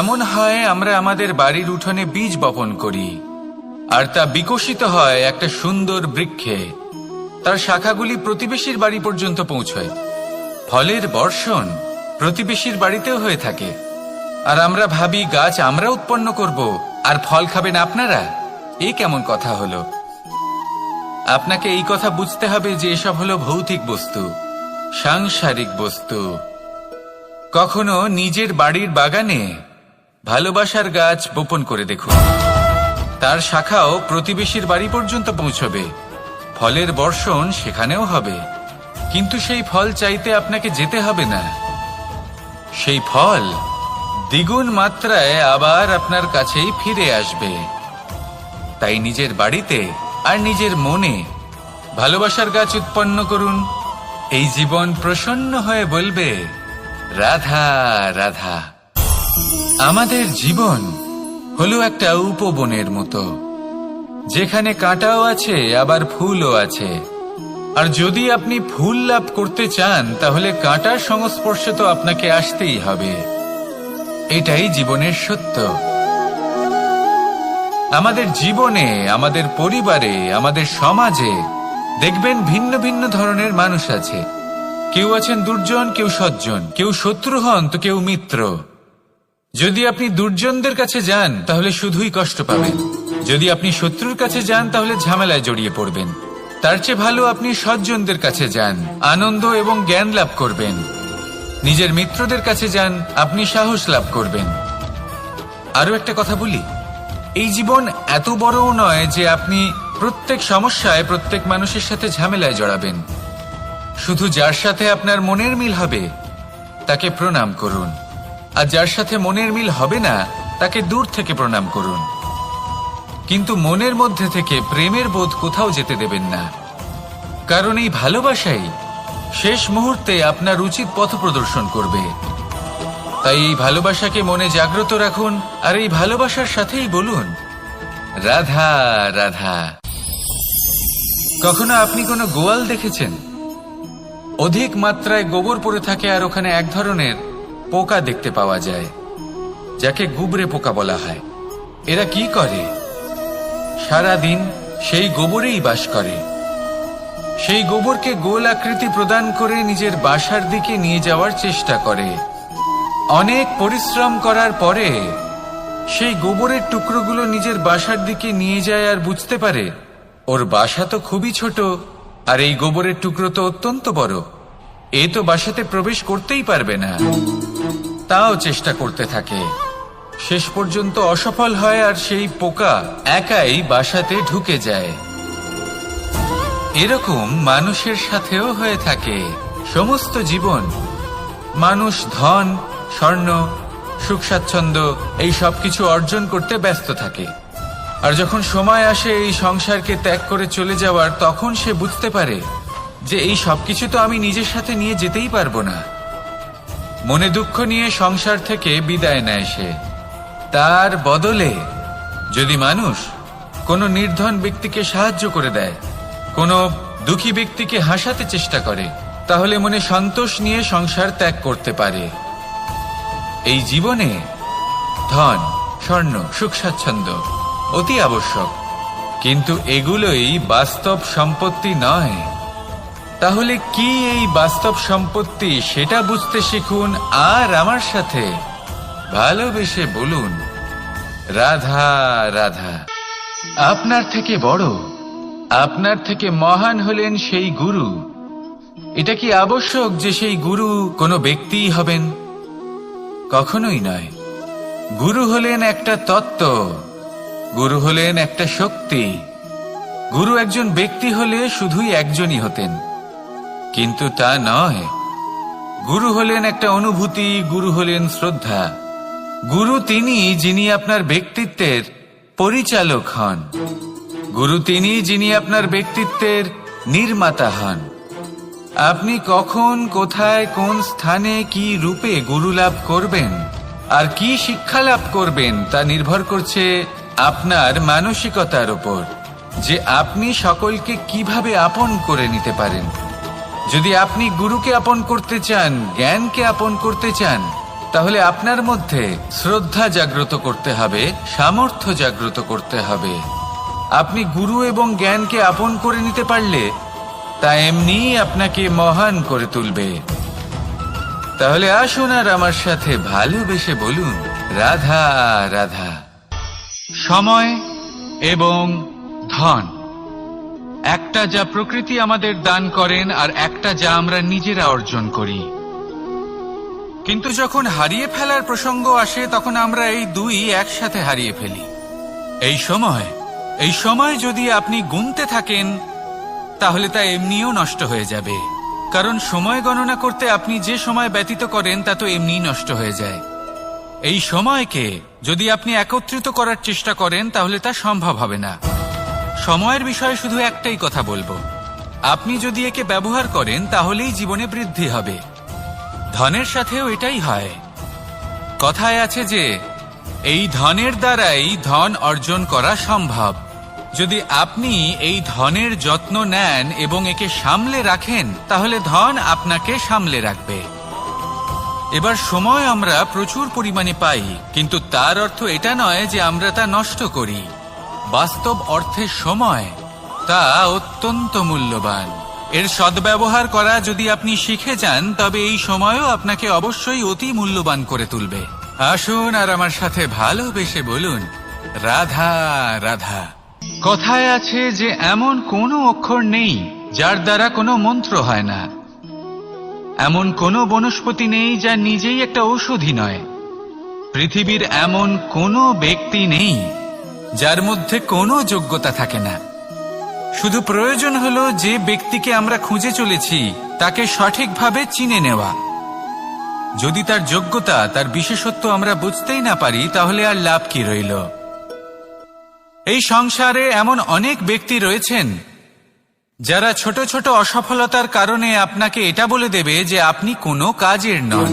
এমন হয় আমরা আমাদের বাড়ির উঠোনে বীজ বপন করি, আর তা বিকশিত হয় একটা সুন্দর বৃক্ষে। তার শাখাগুলি প্রতিবেশীর বাড়ি পর্যন্ত পৌঁছয়। ফলের বর্ষণ প্রতিবেশীর বাড়িতেও হয়ে থাকে। আর আমরা ভাবি গাছ আমরা উৎপন্ন করব, আর ফল খাবেন আপনারা। এই কেমন কথা হলো? আপনাকে এই কথা বুঝতে হবে যে এসব হলো ভৌতিক বস্তু, সাংসারিক বস্তু। কখনো নিজের বাড়ির বাগানে ভালোবাসার গাছ বপন করে দেখুন। তার শাখাও প্রতিবেশীর বাড়ি পর্যন্ত পৌঁছবে, ফলের বর্ষণ সেখানেও হবে। কিন্তু সেই ফল চাইতে আপনাকে যেতে হবে না, সেই ফল দ্বিগুণ মাত্রায় আবার আপনার কাছেই ফিরে আসবে। তাই নিজের বাড়িতে আর নিজের মনে ভালোবাসার গাছ উৎপন্ন করুন। এই জীবন প্রসন্ন হয়ে বলবে, রাধা রাধা। আমাদের জীবন হলো একটা উপবনের মতো, যেখানে কাঁটাও আছে আবার ফুলও আছে। আর যদি আপনি ফুল লাভ করতে চান, তাহলে কাঁটার সংস্পর্শে তো আপনাকে আসতেই হবে। এটাই জীবনের সত্য। আমাদের জীবনে, আমাদের পরিবারে, আমাদের সমাজে দেখবেন ভিন্ন ভিন্ন ধরনের মানুষ আছে। কেউ আছেন দুর্জন, কেউ সজ্জন, কেউ শত্রু হন তো কেউ মিত্র। যদি আপনি দুর্জনদের কাছে যান তাহলে শুধুই কষ্ট পাবেন, যদি আপনি শত্রুর কাছে যান তাহলে ঝামেলায় জড়িয়ে পড়বেন। তার চেয়ে ভালো আপনি সজ্জনদের কাছে যান, আনন্দ এবং জ্ঞান লাভ করবেন। নিজের মিত্রদের কাছে যান, আপনি সাহস লাভ করবেন। আরো একটা কথা বলি, এই জীবন এত বড়ও নয় যে আপনি প্রত্যেক সমস্যায় প্রত্যেক মানুষের সাথে ঝামেলায় জড়াবেন। শুধু যার সাথে আপনার মনের মিল হবে তাকে প্রণাম করুন, আর যার সাথে মনের মিল হবে না তাকে দূর থেকে প্রণাম করুন। কিন্তু মনের মধ্যে থেকে প্রেমের বোধ কোথাও যেতে দেবেন না, কারণ এই ভালোবাসাই শেষ মুহূর্তে আপনার উচিত পথ প্রদর্শন করবে। তাই এই ভালোবাসাকে মনে জাগ্রত রাখুন, আর এই ভালোবাসার সাথেই বলুন, রাধা রাধা। কখনো আপনি কোনো গোয়াল দেখেছেন? অধিক মাত্রায় গোবর পড়ে থাকে, আর ওখানে এক ধরনের পোকা দেখতে পাওয়া যায়, যাকে গুবরে পোকা বলা হয়। এরা কি করে? সারাদিন সেই গোবরেই বাস করে। সেই গোবরকে গোল আকৃতি প্রদান করে নিজের বাসার দিকে নিয়ে যাওয়ার চেষ্টা করে। অনেক পরিশ্রম করার পরে সেই গোবরের টুকরোগুলো নিজের বাসার দিকে নিয়ে যায়, আর বুঝতে পারে ওর বাসা তো খুবই ছোট, আর এই গোবরের টুকরো তো অত্যন্ত বড়। এ তো বাসাতে প্রবেশ করতেই পারবে না। তাও চেষ্টা করতে থাকে, শেষ পর্যন্ত অসফল হয়, আর সেই পোকা একাই বাসাতে ঢুকে যায়। এরকম মানুষের সাথেও হয়ে থাকে সমস্ত জীবন। মানুষ ধন, স্বর্ণ, সুখ স্বাচ্ছন্দ্য এই সব কিছু অর্জন করতে ব্যস্ত থাকে, আর যখন সময় আসে এই সংসারকে ত্যাগ করে চলে যাওয়ার, তখন সে বুঝতে পারে যে এই সবকিছু তো আমি নিজের সাথে নিয়ে যেতেই পারবো না। মনে দুঃখ নিয়ে সংসার থেকে বিদায় নেয় সে। তার বদলে যদি মানুষ কোনো নির্ধন ব্যক্তিকে সাহায্য করে দেয়, কোনো দুঃখী ব্যক্তিকে হাসাতে চেষ্টা করে, তাহলে মনে সন্তোষ নিয়ে সংসার ত্যাগ করতে পারে। এই জীবনে ধন, স্বর্ণ, সুখ স্বাচ্ছন্দ্য অতি আবশ্যক, কিন্তু এগুলোই বাস্তব সম্পত্তি নয়। তাহলে কি এই বাস্তব সম্পত্তি, সেটা বুঝতে শিখুন, আর আমার সাথে ভালোবেসে বলুন, রাধা রাধা। আপনার থেকে বড়, আপনার থেকে মহান হলেন সেই গুরু। এটা কি আবশ্যক যে সেই গুরু কোনো ব্যক্তিই হবেন? কখনোই নয়। গুরু হলেন একটা তত্ত্ব, গুরু হলেন একটা শক্তি। গুরু একজন ব্যক্তি হলে শুধুই একজনই হতেন, কিন্তু তা নয়। গুরু হলেন একটা অনুভূতি, গুরু হলেন শ্রদ্ধা। গুরু তিনি যিনি আপনার ব্যক্তিত্বের পরিচালক হন। গুরু তিনি যিনি আপনার ব্যক্তিত্বের নির্মাতা হন। আপনি কখন, কোথায়, কোন স্থানে, কি রূপে গুরু লাভ করবেন আর কি শিক্ষা লাভ করবেন, তা নির্ভর করছে আপনার মানসিকতার উপর, যে আপনি সকলকে কিভাবে আপন করে নিতে পারেন। যদি আপনি গুরুকে আপন করতে চান, জ্ঞানকে আপন করতে চান, তাহলে আপনার মধ্যে শ্রদ্ধা জাগ্রত করতে হবে, সামর্থ্য জাগ্রত করতে হবে। আপনি গুরু এবং জ্ঞানকে আপন করে নিতে পারলে তা এমনিই আপনাকে মহান করে তুলবে। তাহলে আসুন আর আমার সাথে ভালোবেসে বলুন, রাধা রাধা। সময় এবং ধন, একটা যা প্রকৃতি আমাদের দান করেন আর একটা যা আমরা নিজেরা অর্জন করি। কিন্তু যখন হারিয়ে ফেলার প্রসঙ্গ আসে তখন আমরা এই দুই একসাথে হারিয়ে ফেলি। এই সময় যদি আপনি গুনতে থাকেন তাহলে তা এমনিও নষ্ট হয়ে যাবে, কারণ সময় গণনা করতে আপনি যে সময় ব্যতীত করেন তা তো এমনিই নষ্ট হয়ে যায়। এই সময়কে যদি আপনি একত্রিত করার চেষ্টা করেন তাহলে তা সম্ভব হবে না। সময়ের বিষয়ে শুধু একটাই কথা বলবো, আপনি যদি একে ব্যবহার করেন তাহলেই জীবনে বৃদ্ধি হবে। ধনের সাথেও এটাই হয়। কথায় আছে যে এই ধনের দ্বারাই ধন অর্জন করা সম্ভব। যদি আপনি এই ধনের যত্ন নেন এবং একে সামলে রাখেন তাহলে ধন আপনাকে সামলে রাখবে। এবার সময় আমরা প্রচুর পরিমাণে পাই, কিন্তু তার অর্থ এটা নয় যে আমরা তা নষ্ট করি। বাস্তব অর্থে সময় তা অত্যন্ত মূল্যবান। এর সদ্ব্যবহার করা যদি আপনি শিখে যান তবে এই সময়ও আপনাকে অবশ্যই অতি মূল্যবান করে তুলবে। আসুন আর আমার সাথে ভালোবেসে বলুন, রাধা রাধা। কথায় আছে যে এমন কোনো অক্ষর নেই যার দ্বারা কোনো মন্ত্র হয় না, এমন কোনো বনস্পতি নেই যা নিজেই একটা ঔষধি নয়, পৃথিবীর এমন কোনো ব্যক্তি নেই যার মধ্যে কোনো যোগ্যতা থাকে না। শুধু প্রয়োজন হলো যে ব্যক্তিকে আমরা খুঁজে চলেছি তাকে সঠিকভাবে চিনে নেওয়া। যদি তার যোগ্যতা, তার বিশেষত্ব আমরা বুঝতেই না পারি তাহলে আর লাভ কি রইল? এই সংসারে এমন অনেক ব্যক্তি রয়েছেন যারা ছোট ছোট অসফলতার কারণে আপনাকে এটা বলে দেবে যে আপনি কোনো কাজের নন,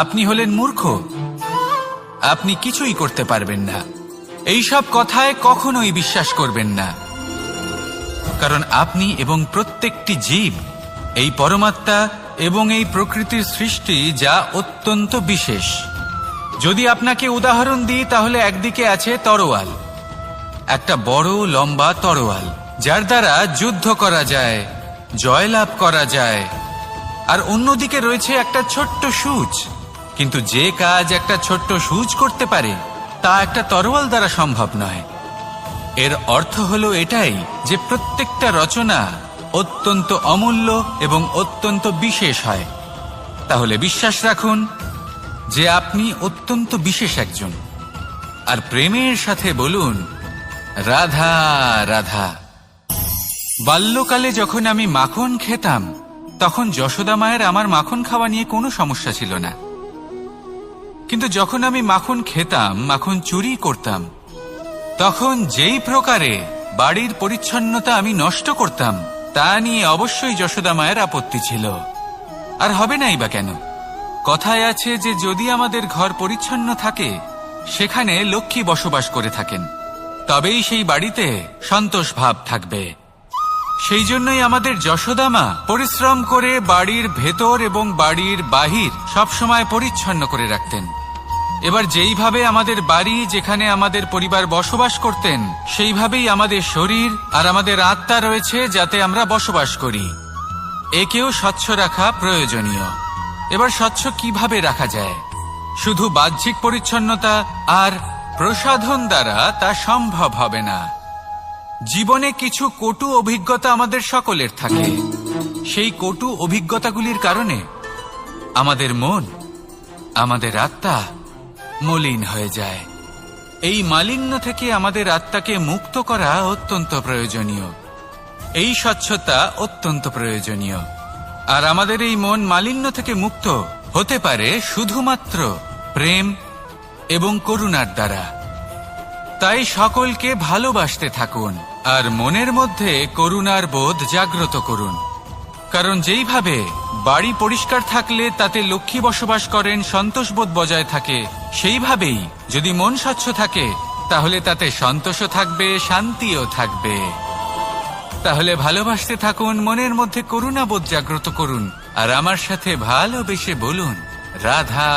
আপনি হলেন মূর্খ, আপনি কিছুই করতে পারবেন না। এইসব কথায় কখনোই বিশ্বাস করবেন না, কারণ আপনি এবং প্রত্যেকটি জীব এই পরমাত্মা এবং এই প্রকৃতির সৃষ্টি যা অত্যন্ত বিশেষ। যদি আপনাকে উদাহরণ দিই তাহলে একদিকে আছে তরোয়াল, একটা বড় লম্বা তরোয়াল যার দ্বারা যুদ্ধ করা যায়, জয়লাভ করা যায়। আর অন্যদিকে রয়েছে একটা ছোট্ট সূচ, কিন্তু যে কাজ একটা ছোট্ট সূচ করতে পারে তা একটা তরোয়াল দ্বারা সম্ভব নয়। এর অর্থ হলো এটাই যে প্রত্যেকটা রচনা অত্যন্ত অমূল্য এবং অত্যন্ত বিশেষ হয়। তাহলে বিশ্বাস রাখুন যে আপনি অত্যন্ত বিশেষ একজন, আর প্রেমের সাথে বলুন, রাধা রাধা। বাল্যকালে যখন আমি মাখন খেতাম তখন যশোদা মায়ের আমার মাখন খাওয়া নিয়ে কোনো সমস্যা ছিল না, কিন্তু যখন আমি মাখন খেতাম, মাখন চুরি করতাম, তখন যেই প্রকারে বাড়ির পরিচ্ছন্নতা আমি নষ্ট করতাম তা নিয়ে অবশ্যই যশোদা মায়ের আপত্তি ছিল। আর হবে নাই বা কেন? কথায় আছে যে যদি আমাদের ঘর পরিচ্ছন্ন থাকে সেখানে লক্ষ্মী বসবাস করে থাকেন, তবেই সেই বাড়িতে সন্তোষ ভাব থাকবে। সেই জন্যই আমাদের যশোদা মা পরিশ্রম করে বাড়ির ভেতর এবং বাড়ির বাহির সবসময় পরিচ্ছন্ন করে রাখতেন। এবার যেইভাবে আমাদের বাড়ি, যেখানে আমাদের পরিবার বসবাস করতেন, সেইভাবেই আমাদের শরীর আর আমাদের আত্মা রয়েছে যাতে আমরা বসবাস করি। একেও স্বচ্ছ রাখা প্রয়োজনীয়। এবার স্বচ্ছ কিভাবে রাখা যায়? শুধু বাহ্যিক পরিচ্ছন্নতা আর প্রসাধন দ্বারা তা সম্ভব হবে না। জীবনে কিছু কটু অভিজ্ঞতা আমাদের সকলের থাকে। সেই কটু অভিজ্ঞতাগুলির কারণে আমাদের মন, আমাদের আত্মা মলিন হয়ে যায়। এই মালিন্য থেকে আমাদের আত্মাকে মুক্ত করা অত্যন্ত প্রয়োজনীয়। এই স্বচ্ছতা অত্যন্ত প্রয়োজনীয়। আর আমাদের এই মন মালিন্য থেকে মুক্ত হতে পারে শুধুমাত্র প্রেম এবং করুণার দ্বারা। তাই সকলকে ভালোবাসতে থাকুন আর মনের মধ্যে করুণার বোধ জাগ্রত করুন। কারণ যেইভাবে বাড়ি পরিষ্কার থাকলে তাতে লক্ষ্মী বসবাস করেন, সন্তোষবোধ বজায় থাকে, সেইভাবেই যদি মন স্বচ্ছ থাকে তাহলে তাতে সন্তোষও থাকবে, শান্তিও থাকবে। তাহলে ভালোবাসতে থাকুন, মনের মধ্যে করুণাবোধ জাগ্রত করুন আর আমার সাথে ভালোবেসে বলুন, রাধা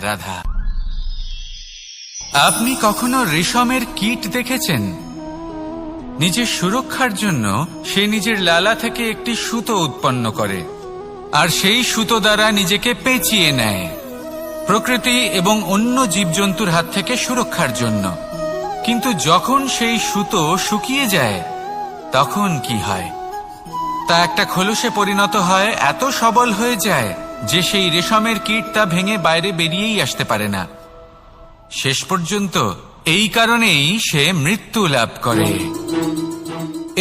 রাধা। আপনি কখনো রেশমের কীট দেখেছেন? নিজের সুরক্ষার জন্য সে নিজের লালা থেকে একটি সুতো উৎপন্ন করে আর সেই সুতো দ্বারা নিজেকে পেঁচিয়ে নেয়, প্রকৃতি এবং অন্য জীবজন্তুর হাত থেকে সুরক্ষার জন্য। কিন্তু যখন সেই সুতো শুকিয়ে যায় তখন কি হয়? তা একটা খোলসে পরিণত হয়, এত সবল হয়ে যায় যে সেই রেশমের কীট তা ভেঙে বাইরে বেরিয়েই আসতে পারে না। শেষ পর্যন্ত এই কারণেই সে মৃত্যু লাভ করে।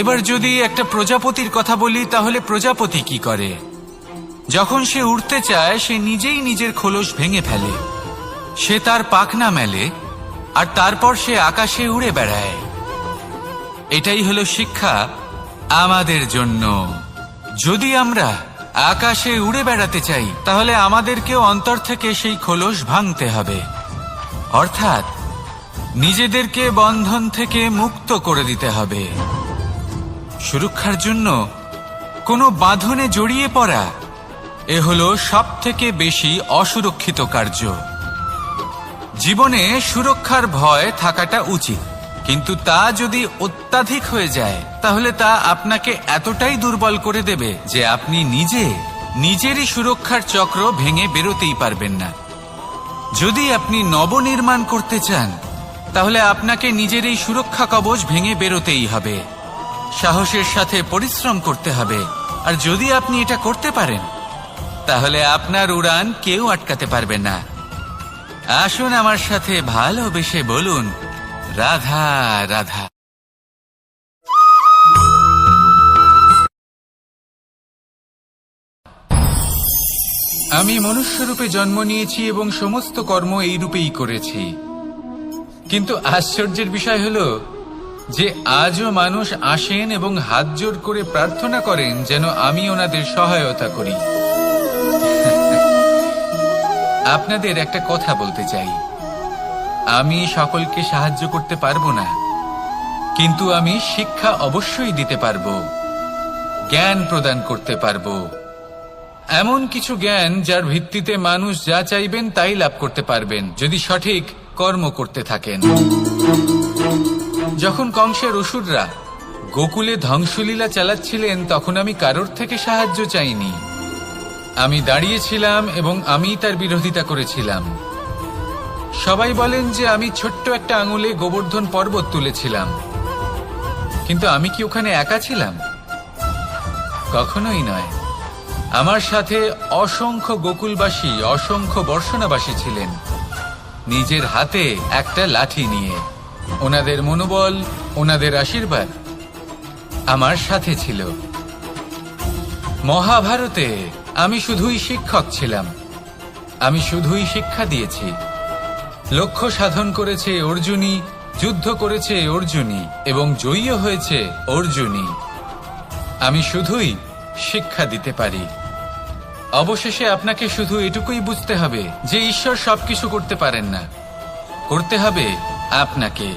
এবার যদি একটা প্রজাপতির কথা বলি, তাহলে প্রজাপতি কি করে? যখন সে উড়তে চায় সে নিজেই নিজের খোলস ভেঙে ফেলে, সে তার পাখনা মেলে আর তারপর সে আকাশে উড়ে বেড়ায়। এটাই হলো শিক্ষা আমাদের জন্য। যদি আমরা আকাশে উড়ে বেড়াতে চাই তাহলে আমাদেরকেও অন্তর থেকে সেই খোলস ভাঙতে হবে, অর্থাৎ নিজেদেরকে বন্ধন থেকে মুক্ত করে দিতে হবে। সুরক্ষার জন্য কোনো বাঁধনে জড়িয়ে পড়া এ হলো সবথেকে বেশি অসুরক্ষিত কার্য। জীবনে সুরক্ষার ভয় থাকাটা উচিত, কিন্তু তা যদি অত্যাধিক হয়ে যায় তাহলে তা আপনাকে এতটাই দুর্বল করে দেবে যে আপনি নিজেরই সুরক্ষার চক্র ভেঙে বেরোতেই পারবেন না। যদি আপনি নবনির্মাণ করতে চান তাহলে আপনাকে নিজের এই সুরক্ষা কবচ ভেঙে বেরোতেই হবে, সাহসের সাথে পরিশ্রম করতে হবে। আর যদি আপনি এটা করতে পারেন তাহলে আপনার উড়ান কেউ আটকাতে পারবে না। আসুন আমার সাথে ভালোবেসে বলুন, রাধা রাধা। আমি মনুষ্যরূপে জন্ম নিয়েছি এবং সমস্ত কর্ম এই রূপেই করেছি, কিন্তু আশ্চর্যের বিষয় হলো যে আজও মানুষ আসেন এবং হাত জোড় করে প্রার্থনা করেন যেন আমি ওনাদের সহায়তা করি। আপনাদের একটা কথা বলতে চাই, আমি সকলকে সাহায্য করতে পারবো না, কিন্তু আমি শিক্ষা অবশ্যই দিতে পারবো, জ্ঞান প্রদান করতে পারবো। এমন কিছু জ্ঞান যার ভিত্তিতে মানুষ যা চাইবেন তাই লাভ করতে পারবেন যদি সঠিক কর্ম করতে থাকেন। যখন কংসের অসুররা গোকুলে ধ্বংসলীলা চালাচ্ছিলেন তখন আমি কারোর থেকে সাহায্য চাইনি। আমি দাঁড়িয়েছিলাম এবং আমি তার বিরোধিতা করেছিলাম। সবাই বলেন যে আমি ছোট্ট একটা আঙুলে গোবর্ধন পর্বত তুলেছিলাম, কিন্তু আমি কি ওখানে একা ছিলাম? কখনোই নয়। আমার সাথে অসংখ্য গোকুলবাসী, অসংখ্য বর্ষণাবাসী ছিলেন, নিজের হাতে একটা লাঠি নিয়ে। ওনাদের মনোবল, ওনাদের আশীর্বাদ আমার সাথে ছিল। মহাভারতে আমি শুধুই শিক্ষক ছিলাম, আমি শুধুই শিক্ষা দিয়েছি। লক্ষ্য সাধন করেছে অর্জুনই, যুদ্ধ করেছে অর্জুনই এবং জয়ীও হয়েছে অর্জুনই। আমি শুধুই শিক্ষা দিতে পারি। অবশেষে আপনাকে শুধু এটুকুই বুঝতে হবে যে ঈশ্বর সবকিছু করতে পারেন না, করতে হবে আপনাকে।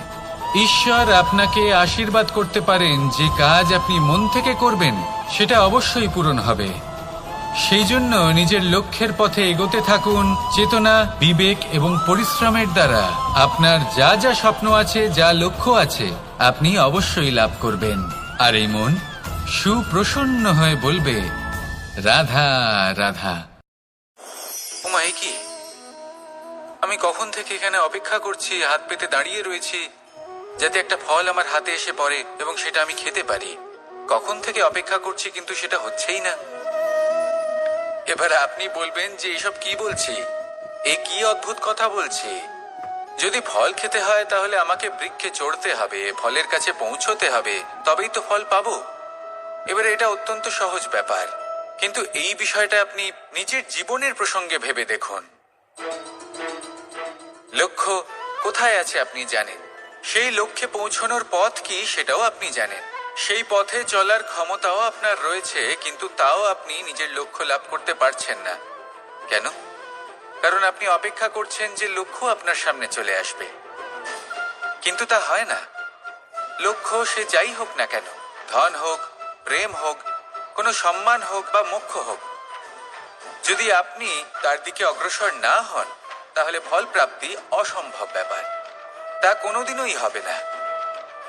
ঈশ্বর আপনাকে আশীর্বাদ করতে পারেন যে কাজ আপনি মন থেকে করবেন সেটা অবশ্যই পূরণ হবে। সেই জন্য নিজের লক্ষ্যের পথে এগোতে থাকুন। চেতনা, বিবেক এবং পরিশ্রমের দ্বারা আপনার যা যা স্বপ্ন আছে, যা লক্ষ্য আছে, আপনি অবশ্যই লাভ করবেন। আর এই মন সুপ্রসন্ন হয়ে বলবে, রাধা রাধা। ওমা, এ কি? আমি কখন থেকে এখানে অপেক্ষা করছি, হাত পেতে দাঁড়িয়ে রয়েছি যাতে একটা ফল আমার হাতে এসে পড়ে এবং সেটা আমি খেতে পারি। কখন থেকে অপেক্ষা করছি, কিন্তু সেটা হচ্ছেই না। এবার আপনি বলবেন যে এসব কি বলছি, এ কি অদ্ভুত কথা বলছি। যদি ফল খেতে হয় তাহলে আমাকে বৃক্ষে চড়তে হবে, ফলের কাছে পৌঁছতে হবে, তবেই তো ফল পাবো। এবারে এটা অত্যন্ত সহজ ব্যাপার, কিন্তু এই বিষয়টা আপনি নিজের জীবনের প্রসঙ্গে ভেবে দেখুন। লক্ষ্য কোথায় আছে আপনি জানেন, সেই লক্ষ্যে পৌঁছানোর পথ কি সেটাও আপনি জানেন, সেই পথে চলার ক্ষমতাও আপনার রয়েছে, কিন্তু তাও আপনি নিজের লক্ষ্য লাভ করতে পারছেন না। কেন? কারণ আপনি অপেক্ষা করছেন যে লক্ষ্য আপনার সামনে চলে আসবে, কিন্তু তা হয় না। লক্ষ্য সে যাই হোক না কেন, ধন হোক, প্রেম হোক, কোনো সম্মান হোক বা মোক্ষ হোক, যদি আপনি তার দিকে অগ্রসর না হন তাহলে ফল প্রাপ্তি অসম্ভব ব্যাপার, তা কোনোদিনই হবে না।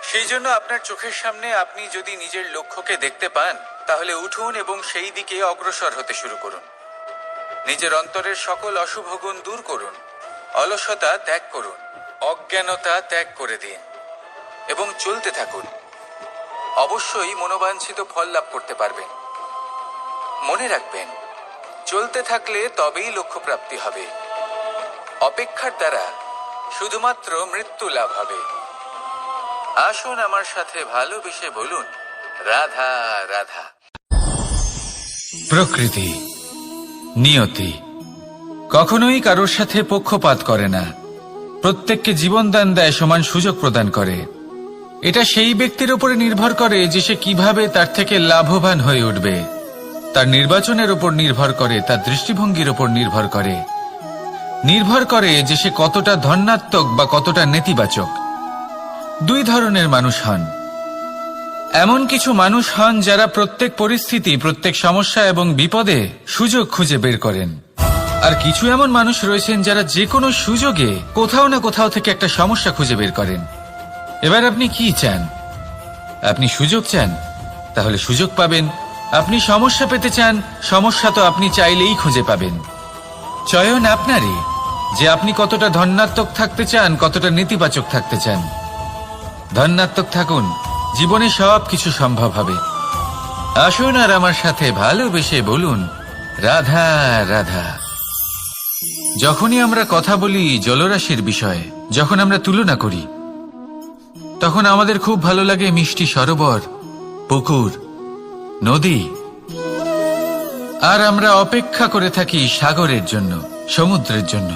সেই জন্য আপনার চোখের সামনে আপনি যদি নিজের লক্ষ্যকে দেখতে পান তাহলে উঠুন এবং সেই দিকে অগ্রসর হতে শুরু করুন। নিজের অন্তরের সকল অশুভ গুণ দূর করুন, অলসতা ত্যাগ করুন, অজ্ঞানতা ত্যাগ করে দিন এবং চলতে থাকুন। অবশ্যই মনোবাঞ্ছিত ফল লাভ করতে পারবেন। মনে রাখবেন, চলতে থাকলে তবেই লক্ষ্য প্রাপ্তি হবে। অপেক্ষার দ্বারা শুধুমাত্র মৃত্যু লাভ হবে। আসুন আমার সাথে ভালোবেসে বলুন, রাধা রাধা। প্রকৃতি, নিয়তি কখনোই কারোর সাথে পক্ষপাত করে না। প্রত্যেককে জীবনদান দেয়, সমান সুযোগ প্রদান করে। এটা সেই ব্যক্তির উপরে নির্ভর করে যে সে কিভাবে তার থেকে লাভবান হয়ে উঠবে। তার নির্বাচনের উপর নির্ভর করে, তার দৃষ্টিভঙ্গির উপর নির্ভর করে যে সে কতটা ধনাত্মক বা কতটা নেতিবাচক। দুই ধরনের মানুষ হন। এমন কিছু মানুষ হন যারা প্রত্যেক পরিস্থিতি, প্রত্যেক সমস্যা এবং বিপদে সুযোগ খুঁজে বের করেন। আর কিছু এমন মানুষ রয়েছেন যারা যে কোনো সুযোগে কোথাও না কোথাও থেকে একটা সমস্যা খুঁজে বের করেন। এবার আপনি কি চান? আপনি সুযোগ চান, তাহলে সুযোগ পাবেন। আপনি সমস্যা পেতে চান, সমস্যা তো আপনি চাইলেই খুঁজে পাবেন। চয়ন আপনারই, যে আপনি কতটা ধনাত্মক থাকতে চান, কতটা নেতিবাচক থাকতে চান। ধনাত্মক থাকুন, জীবনে সব কিছু সম্ভব হবে। আসুন আর আমার সাথে ভালোবেসে বলুন, রাধা রাধা। যখনই আমরা কথা বলি জলরাশির বিষয়ে, যখন আমরা তুলনা করি, তখন আমাদের খুব ভালো লাগে মিষ্টি সরোবর, পুকুর, নদী। আর আমরা অপেক্ষা করে থাকি সাগরের জন্য, সমুদ্রের জন্য।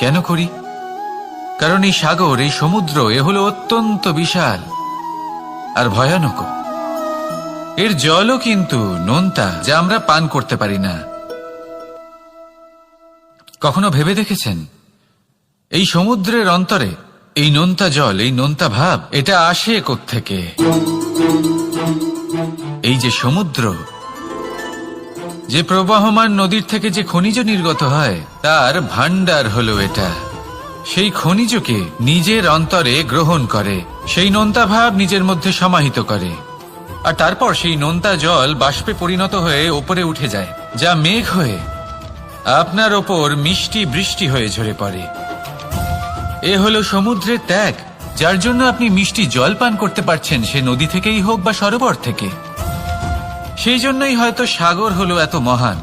কেন করি? কারণ এই সাগর, এই সমুদ্র, এ হলো অত্যন্ত বিশাল আর ভয়ানক। এর জলও কিন্তু নোনতা, যা আমরা পান করতে পারি না। কখনো ভেবে দেখেছেন এই সমুদ্রের অন্তরে এই নোনতা জল, এই নোনতা ভাব, এটা আসে কোত্থেকে? এই যে সমুদ্র, যে প্রবাহমান নদীর থেকে যে খনিজ নির্গত হয়, তার ভান্ডার হলো এটা। সেই খনিজকে নিজের অন্তরে গ্রহণ করে, সেই নোনতা ভাব নিজের মধ্যে সমাহিত করে, আর তারপর সেই নোনতা জল বাষ্পে পরিণত হয়ে ওপরে উঠে যায়, যা মেঘ হয়ে আপনার ওপর মিষ্টি বৃষ্টি হয়ে ঝরে পড়ে। এ হলো সমুদ্রের ত্যাগ, যার জন্য আপনি মিষ্টি জল পান করতে পারছেন, সে নদী থেকেই হোক বা সরোবর থেকে। সেই জন্যই হয়তো সাগর হলো এত মহান,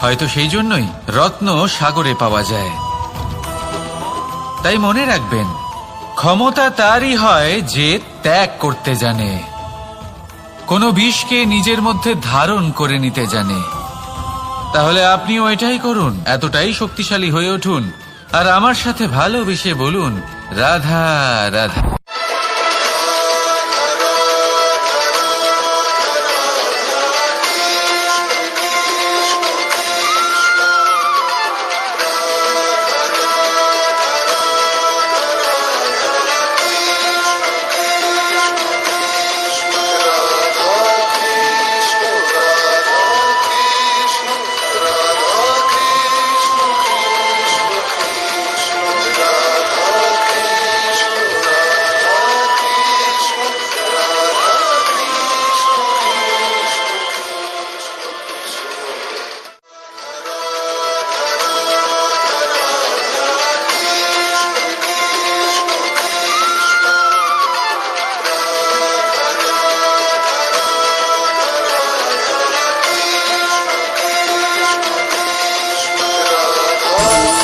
হয়তো সেই জন্যই রত্ন সাগরে পাওয়া যায়। তাই মনে রাখবেন, ক্ষমতা তারই হয় যে ত্যাগ করতে জানে, কোনো বিষকে নিজের মধ্যে ধারণ করে নিতে জানে। তাহলে আপনিও এটাই করুন, এতটাই শক্তিশালী হয়ে উঠুন, আর আমার সাথে ভালোবেসে বলুন, রাধা রাধা।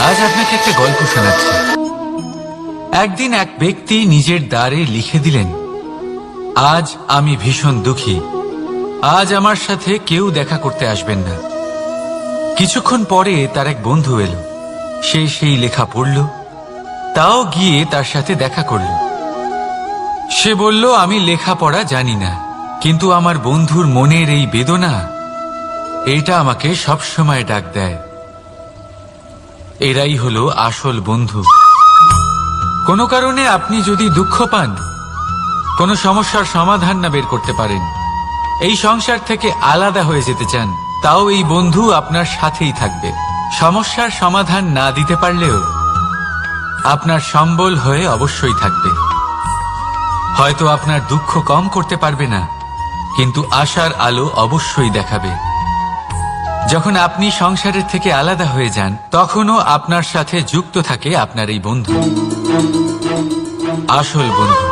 আজ আপনাকে একটা গল্প শোনাচ্ছি। একদিন এক ব্যক্তি নিজের দ্বারে লিখে দিলেন, আজ আমি ভীষণ দুঃখী, আজ আমার সাথে কেউ দেখা করতে আসবেন না। কিছুক্ষণ পরে তার এক বন্ধু এলো, সে সেই লেখা পড়ল, তাও গিয়ে তার সাথে দেখা করল। সে বলল, আমি লেখাপড়া জানি না, কিন্তু আমার বন্ধুর মনের এই বেদনা, এটা আমাকে সবসময় ডাক দেয়। এরাই হলো আসল বন্ধু। কোনো কারণে আপনি যদি দুঃখ পান, কোনো সমস্যার সমাধান না বের করতে পারেন, এই সংসার থেকে আলাদা হয়ে যেতে চান, তাও এই বন্ধু আপনার সাথেই থাকবে। সমস্যার সমাধান না দিতে পারলেও আপনার সম্বল হয়ে অবশ্যই থাকবে। হয়তো আপনার দুঃখ কম করতে পারবে না, কিন্তু আশার আলো অবশ্যই দেখাবে। যখন আপনি সংসারের থেকে আলাদা হয়ে যান, তখনও আপনার সাথে যুক্ত থাকে আপনার এই বন্ধু, আসল বন্ধু।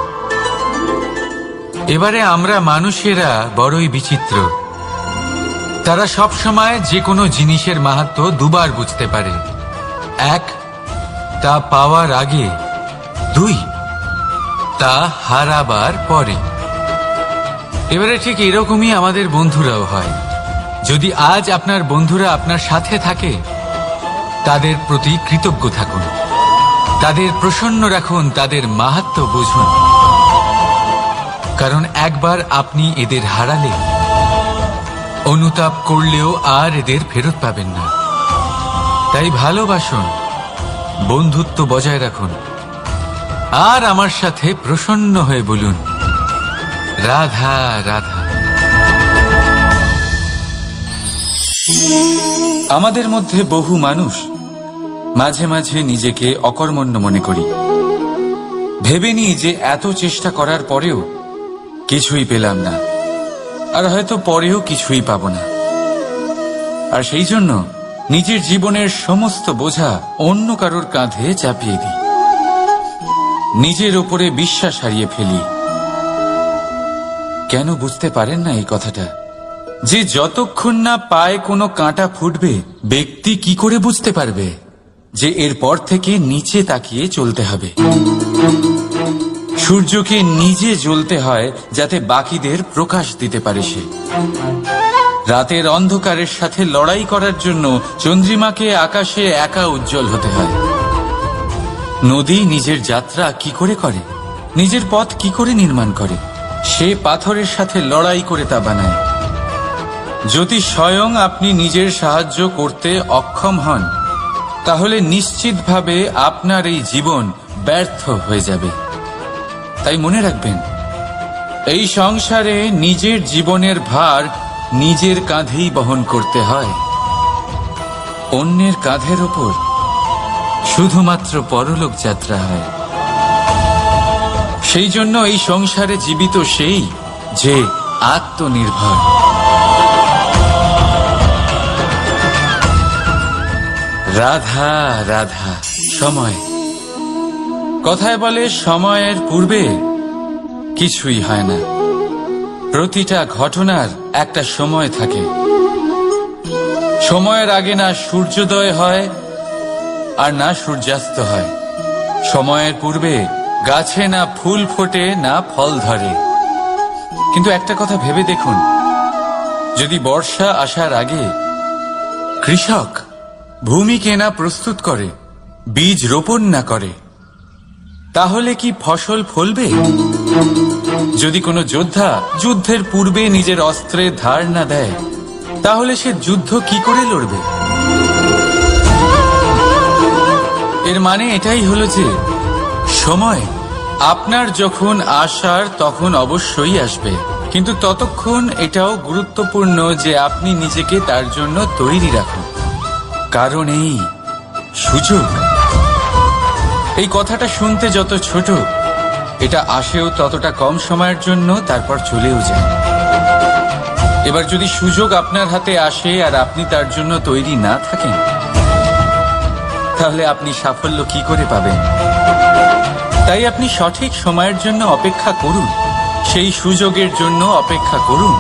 এবারে আমরা মানুষেরা বড়ই বিচিত্র। তারা সব সময় যে কোনো জিনিসের মাহাত্ম্য দুবার বুঝতে পারে। এক, তা পাওয়ার আগে। দুই, তা হারাবার পরে। এবারে ঠিক এরকমই আমাদের বন্ধুরাও হয়। যদি আজ আপনার বন্ধুরা আপনার সাথে থাকে, তাদের প্রতি কৃতজ্ঞ থাকুন, তাদের প্রসন্ন রাখুন, তাদের মাহাত্ম্য বুঝুন। কারণ একবার আপনি এদের হারালে অনুতাপ করলেও আর এদের ফেরত পাবেন না। তাই ভালোবাসুন, বন্ধুত্ব বজায় রাখুন, আর আমার সাথে প্রসন্ন হয়ে বলুন, রাধা রাধা। আমাদের মধ্যে বহু মানুষ মাঝে মাঝে নিজেকে অকর্মণ্য মনে করি। ভেবে নিই যে এত চেষ্টা করার পরেও কিছুই পেলাম না, আর হয়তো পরেও কিছুই পাব না। আর সেই জন্য নিজের জীবনের সমস্ত বোঝা অন্য কারোর কাঁধে চাপিয়ে দিই, নিজের ওপরে বিশ্বাস হারিয়ে ফেলি। কেন বুঝতে পারেন না এই কথাটা? যে যতক্ষণ না পায়ে কোনো কাঁটা ফুটবে, ব্যক্তি কি করে বুঝতে পারবে যে এরপর থেকে নিচে তাকিয়ে চলতে হবে? সূর্যকে নিজে জ্বলতে হয় যাতে বাকিদের প্রকাশ দিতে পারে সে। রাতের অন্ধকারের সাথে লড়াই করার জন্য চন্দ্রিমাকে আকাশে একা উজ্জ্বল হতে হয়। নদী নিজের যাত্রা কি করে করে, নিজের পথ কি করে নির্মাণ করে? সে পাথরের সাথে লড়াই করে তা বানায়। যদি স্বয়ং আপনি নিজের সাহায্য করতে অক্ষম হন, তাহলে নিশ্চিতভাবে আপনার এই জীবন ব্যর্থ হয়ে যাবে। তাই মনে রাখবেন, এই সংসারে নিজের জীবনের ভার নিজের কাঁধেই বহন করতে হয়। অন্যের কাঁধের ওপর শুধুমাত্র পরলোক যাত্রা হয়। সেই জন্য এই সংসারে জীবিত সেই যে আত্মনির্ভর। রাধা রাধা। সময়, কথায় বলে সময়ের পূর্বে কিছুই হয় না। প্রতিটা ঘটনার একটা সময় থাকে। সময়ের আগে না সূর্যোদয় হয় আর না সূর্যাস্ত হয়। সময়ের পূর্বে গাছে না ফুল ফোটে না ফল ধরে। কিন্তু একটা কথা ভেবে দেখুন, যদি বর্ষা আসার আগে কৃষক ভূমিকে না প্রস্তুত করে, বীজ রোপণ না করে, তাহলে কি ফসল ফলবে? যদি কোনো যোদ্ধা যুদ্ধের পূর্বে নিজের অস্ত্রের ধার না দেয়, তাহলে সে যুদ্ধ কি করে লড়বে? এর মানে এটাই হলো যে সময় আপনার যখন আসার তখন অবশ্যই আসবে, কিন্তু ততক্ষণ এটাও গুরুত্বপূর্ণ যে আপনি নিজেকে তার জন্য তৈরি রাখুন। কারণ এই সুযোগ, এই কথাটা শুনতে যত ছোট, এটা আসেও ততটা কম সময়ের জন্য, তারপর চলেও যায়। এবার যদি সুযোগ আপনার হাতে আসে আর আপনি তার জন্য তৈরি না থাকেন, তাহলে আপনি সাফল্য কি করে পাবেন? তাই আপনি সঠিক সময়ের জন্য অপেক্ষা করুন, সেই সুযোগের জন্য অপেক্ষা করুন,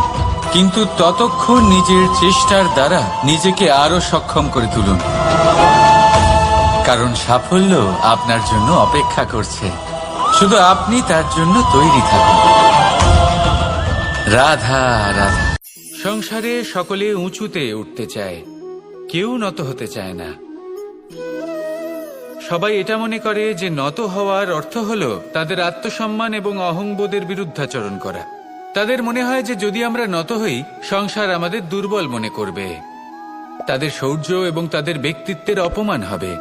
কিন্তু ততক্ষণ নিজের চেষ্টার দ্বারা নিজেকে আরো সক্ষম করে তুলুন। কারণ সাফল্য আপনার জন্য অপেক্ষা করছে, শুধু আপনি তার জন্য তৈরি থাকুন। রাধা রাধা। সংসারে সকলে উঁচুতে উঠতে চায়, কেউ নত হতে চায় না। সবাই এটা মনে করে যে নত হওয়ার অর্থ হলো তাদের আত্মসম্মান এবং অহংবোধের বিরুদ্ধাচরণ করা। তাদের মনে হয় যে যদি আমরা নত হই, সংসার আমাদের দুর্বল মনে করবে, তাদের শৌর্য এবং তাদের ব্যক্তিত্বের অপমান হবে।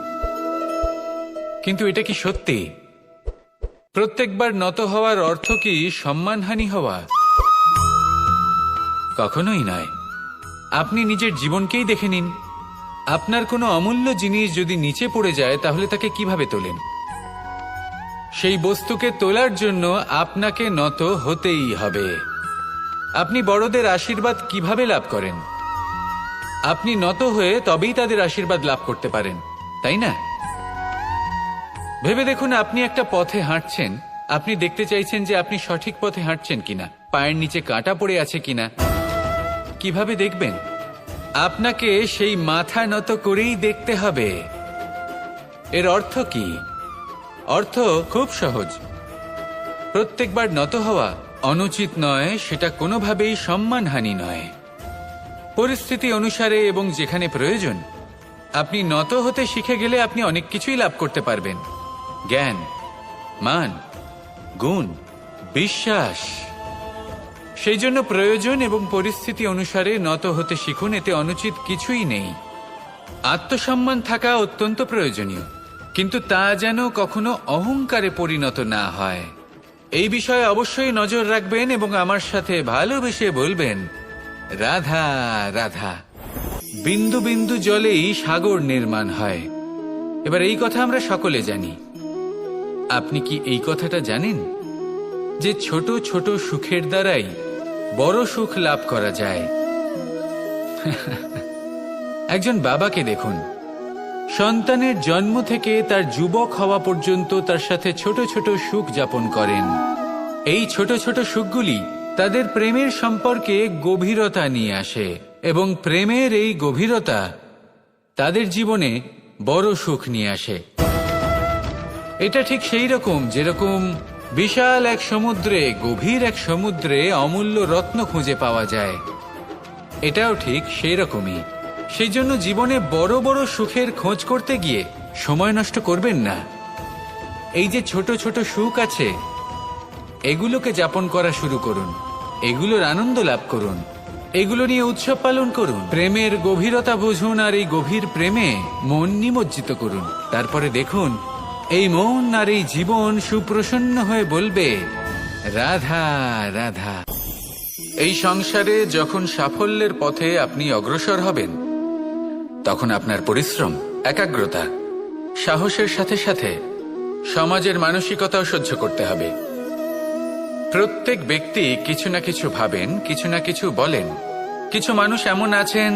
কিন্তু এটা কি সত্যি? প্রত্যেকবার নত হওয়ার অর্থ কি সম্মানহানি হওয়া? কখনোই নয়। আপনি নিজের জীবনকেই দেখে নিন। আপনার কোনো অমূল্য জিনিস যদি নিচে পড়ে যায় তাহলে তাকে কিভাবে তোলেন? সেই বস্তুকে তোলার জন্য আপনাকে নত হতেই হবে। আপনি বড়দের আশীর্বাদ কিভাবে লাভ করেন? আপনি নত হয়ে তবেই তাদের আশীর্বাদ লাভ করতে পারেন, তাই না? ভেবে দেখুন, আপনি একটা পথে হাঁটছেন, আপনি দেখতে চাইছেন যে আপনি সঠিক পথে হাঁটছেন কিনা, পায়ের নিচে কাঁটা পড়ে আছে কিনা। কিভাবে দেখবেন? আপনাকে সেই মাথা নত করেই দেখতে হবে। এর অর্থ কি? অর্থ খুব সহজ। প্রত্যেকবার নত হওয়া অনুচিত নয়, সেটা কোনোভাবেই সম্মানহানি নয়। পরিস্থিতি অনুসারে এবং যেখানে প্রয়োজন আপনি নত হতে শিখে গেলে আপনি অনেক কিছুই লাভ করতে পারবেন। জ্ঞান, মান, গুণ, বিশ্বাস। সেই জন্য প্রয়োজন এবং পরিস্থিতি অনুসারে নত হতে শিখুন, এতে অনুচিত কিছুই নেই। আত্মসম্মান থাকা অত্যন্ত প্রয়োজনীয়, কিন্তু তা যেন কখনো অহংকারে পরিণত না হয়। এই বিষয়ে অবশ্যই নজর রাখবেন এবং আমার সাথে ভালোবেসে বলবেন, রাধা রাধা। বিন্দু বিন্দু জলেই সাগর নির্মাণ হয়। এবার এই কথা আমরা সকলে জানি। আপনি কি এই কথাটা জানেন যে ছোট ছোট সুখের দ্বারাই বড় সুখ লাভ করা যায়? একজন বাবাকে দেখুন, সন্তানের জন্ম থেকে তার যুবক হওয়া পর্যন্ত তার সাথে ছোট ছোট সুখ যাপন করেন। এই ছোট ছোট সুখগুলি তাদের প্রেমের সম্পর্কে গভীরতা নিয়ে আসে এবং প্রেমের এই গভীরতা তাদের জীবনে বড় সুখ নিয়ে আসে। এটা ঠিক সেই রকম যেরকম বিশাল এক সমুদ্রে, গভীর এক সমুদ্রে অমূল্য রত্ন খুঁজে পাওয়া যায়। এটাও ঠিক সেই রকমই। সেই জন্য জীবনে বড় বড় সুখের খোঁজ করতে গিয়ে সময় নষ্ট করবেন না। এই যে ছোট ছোট সুখ আছে, এগুলোকে যাপন করা শুরু করুন, এগুলোর আনন্দ লাভ করুন, এগুলো নিয়ে উৎসব পালন করুন। প্রেমের গভীরতা বুঝুন আর এই গভীর প্রেমে মন নিমজ্জিত করুন। তারপরে দেখুন এই মন আর এই জীবন সুপ্রসন্ন হয়ে বলবে, রাধা রাধা। এই সংসারে যখন সাফল্যের পথে আপনি অগ্রসর হবেন, তখন আপনার পরিশ্রম, একাগ্রতা, সাহসের সাথে সাথে সমাজের মানসিকতাও সহ্য করতে হবে। প্রত্যেক ব্যক্তি কিছু না কিছু ভাবেন, কিছু না কিছু বলেন। কিছু মানুষ এমন আছেন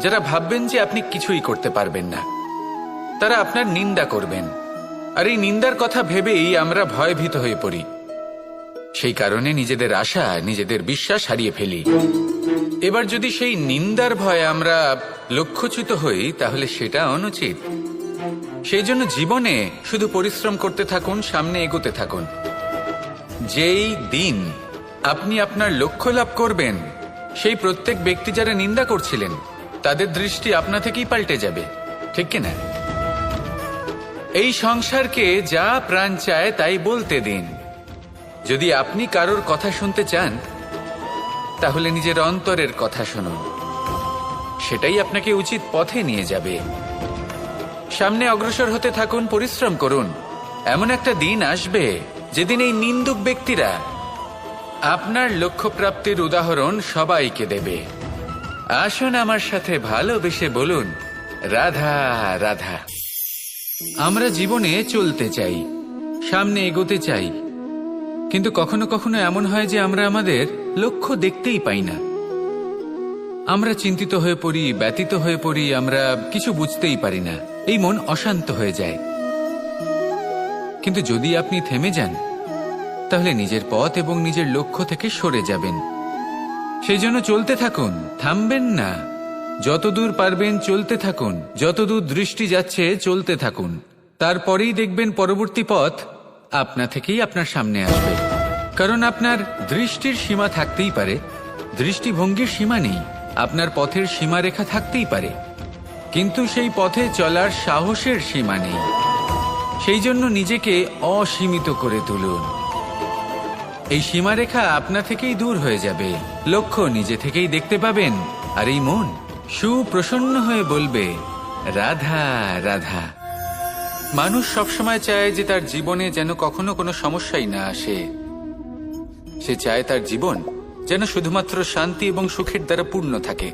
যারা ভাববেন যে আপনি কিছুই করতে পারবেন না, তারা আপনার নিন্দা করবেন। আর এই নিন্দার কথা ভেবেই আমরা ভয়ভীত হয়ে পড়ি। সেই কারণে নিজেদের আশা, নিজেদের বিশ্বাস হারিয়ে ফেলি। এবার যদি সেই নিন্দার ভয়ে আমরা লক্ষ্যচ্যুত হই, তাহলে সেটা অনুচিত। সেই জন্য জীবনে শুধু পরিশ্রম করতে থাকুন, সামনে এগোতে থাকুন। যেই দিন আপনি আপনার লক্ষ্য লাভ করবেন, সেই প্রত্যেক ব্যক্তি যারা নিন্দা করছিলেন তাদের দৃষ্টি আপনা থেকেই পাল্টে যাবে, ঠিক কিনা? এই সংসারকে যা প্রাণ চায় তাই বলতে দিন। যদি আপনি কারোর কথা শুনতে চান, তাহলে নিজের অন্তরের কথা শুনুন, সেটাই আপনাকে উচিত পথে নিয়ে যাবে। সামনে অগ্রসর হতে থাকুন, পরিশ্রম করুন। এমন একটা দিন আসবে যেদিন এই নিন্দুক ব্যক্তিরা আপনার লক্ষ্য প্রাপ্তির উদাহরণ সবাইকে দেবে। আসুন আমার সাথে ভালোবেসে বলুন, রাধা রাধা। আমরা জীবনে চলতে চাই, সামনে এগোতে চাই, কিন্তু কখনো কখনো এমন হয় যে আমরা আমাদের লক্ষ্য দেখতেই পাই না। আমরা চিন্তিত হয়ে পড়ি, ব্যতীত হয়ে পড়ি, আমরা কিছু বুঝতেই পারি না। এই মন অশান্ত হয়ে যায়। কিন্তু যদি আপনি থেমে যান, তাহলে নিজের পথ এবং নিজের লক্ষ্য থেকে সরে যাবেন। সেই জন্য চলতে থাকুন, থামবেন না। যতদূর পারবেন চলতে থাকুন, যতদূর দৃষ্টি যাচ্ছে চলতে থাকুন। তারপরেই দেখবেন পরবর্তী পথ আপনা থেকেই আপনার সামনে আসবে। কারণ আপনার দৃষ্টির সীমা থাকতেই পারে, দৃষ্টিভঙ্গির সীমা নেই। আপনার পথের সীমারেখা থাকতেই পারে, কিন্তু সেই পথে চলার সাহসের সীমা নেই। সেই জন্য নিজেকে অসীমিত করে তুলুন। এই সীমারেখা আপনা থেকেই দূর হয়ে যাবে, লক্ষ্য নিজে থেকেই দেখতে পাবেন। আর এই মন সুপ্রসন্ন হয়ে বলবে, রাধা রাধা। মানুষ সবসময় চায় যে তার জীবনে যেন কখনো কোনো সমস্যাই না আসে। সে চায় তার জীবন যেন শুধুমাত্র শান্তি এবং সুখের দ্বারা পূর্ণ থাকে।